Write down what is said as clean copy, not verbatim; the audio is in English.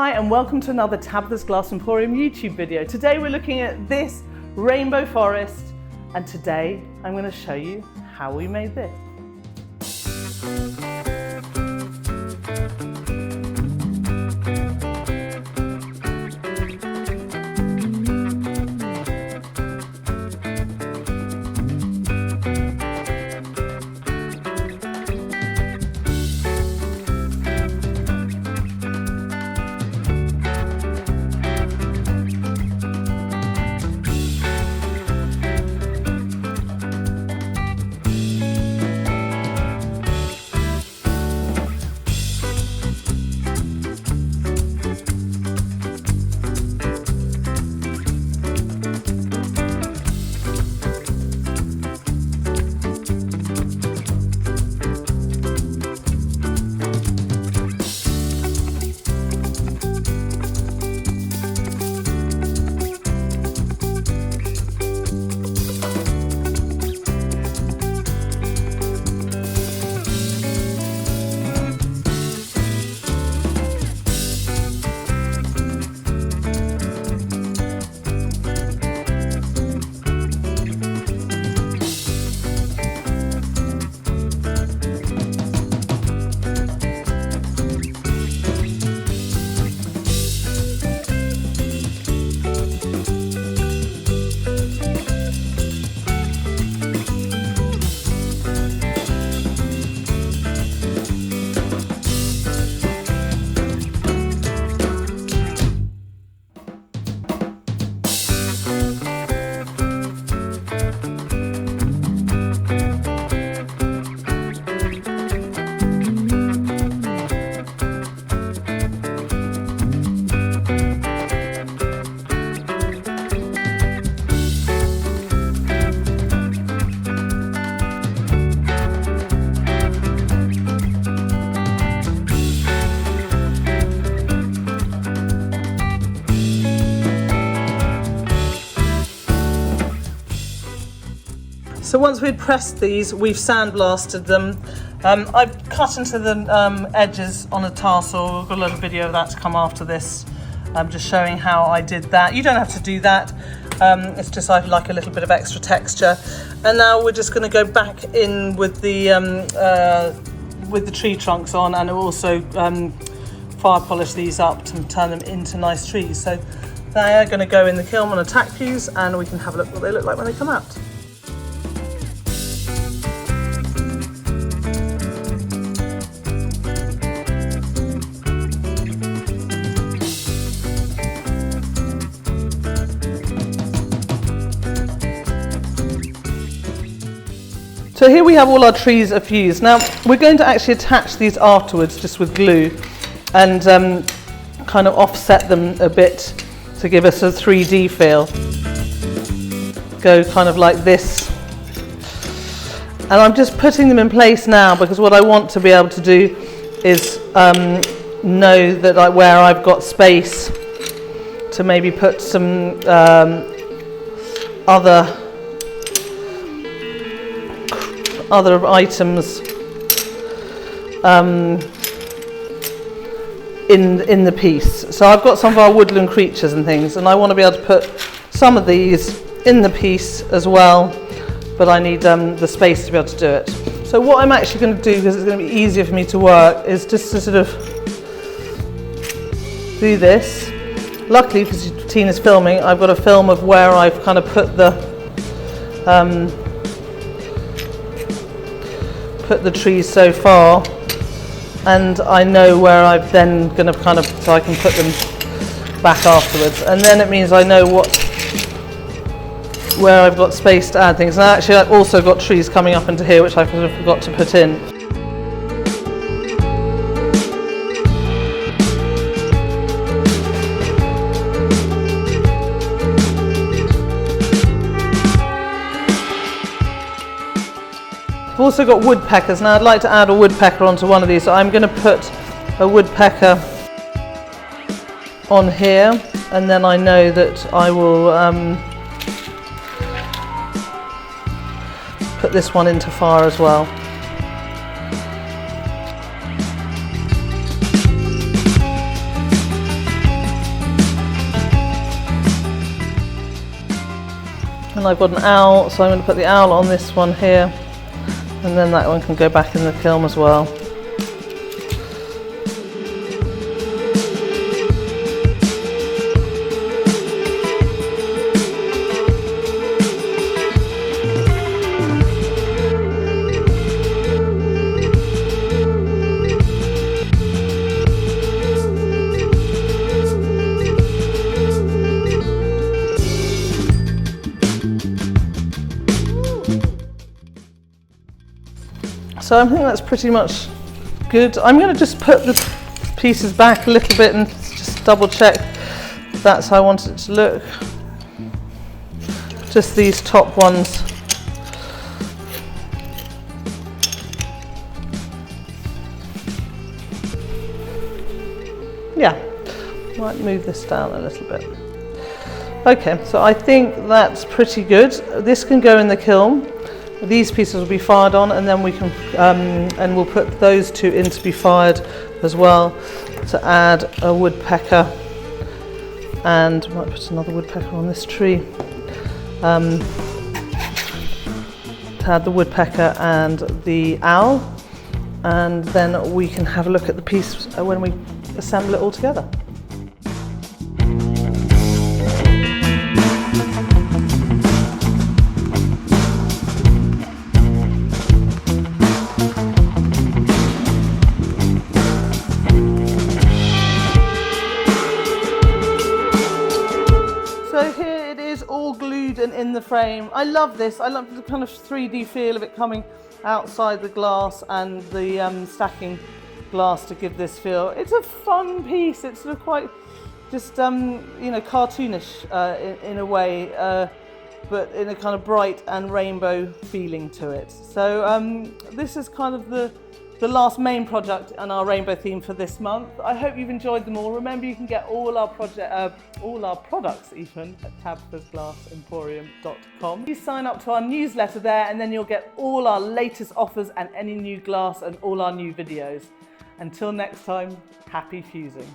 Hi and welcome to another Tabitha's Glass Emporium YouTube video. Today we're looking at this rainbow forest and today I'm going to show you how we made this. So once we've pressed these, we've sandblasted them. I've cut into the edges on a tassel. I've got a little video of that to come after this. I'm just showing how I did that. You don't have to do that. It's just I like a little bit of extra texture. And now we're just going to go back in with the tree trunks on, and also fire polish these up to turn them into nice trees. So they are going to go in the kiln on a tack fuse, and we can have a look what they look like when they come out. So here we have all our trees are fused. Now we're going to actually attach these afterwards just with glue and kind of offset them a bit to give us a 3D feel. Go kind of like this. And I'm just putting them in place now because what I want to be able to do is know that where I've got space to maybe put some other items in the piece. So I've got some of our woodland creatures and things, and I want to be able to put some of these in the piece as well, but I need the space to be able to do it. So what I'm actually going to do, because it's going to be easier for me to work, is just to sort of do this. Luckily, because Tina's filming, I've got a film of where I've kind of put the trees so far, and I know where I've then going to kind of, so I can put them back afterwards, and then it means I know where I've got space to add things. And actually I've also got trees coming up into here which I forgot to put in. I've also got woodpeckers. Now I'd like to add a woodpecker onto one of these, so I'm going to put a woodpecker on here, and then I know that I will put this one into fire as well. then I've got an owl, so I'm going to put the owl on this one here, and then that one can go back in the kiln as well. So I think that's pretty much good. I'm going to just put the pieces back a little bit and just double check that's how I want it to look. Just these top ones. Yeah, might move this down a little bit. Okay, so I think that's pretty good. This can go in the kiln. These pieces will be fired on, and then we can, and we'll put those two in to be fired as well, to add a woodpecker, and might put another woodpecker on this tree, to add the woodpecker and the owl, and then we can have a look at the piece when we assemble it all together. So here it is, all glued and in the frame. I love this. I love the kind of 3D feel of it coming outside the glass and the stacking glass to give this feel. It's a fun piece. It's sort of quite just you know, cartoonish in a way, but in a kind of bright and rainbow feeling to it. So this is kind of the last main project and our rainbow theme for this month. I hope you've enjoyed them all. Remember, you can get all our products even at tabithasglassemporium.com. Please sign up to our newsletter there, and then you'll get all our latest offers and any new glass and all our new videos. Until next time, happy fusing.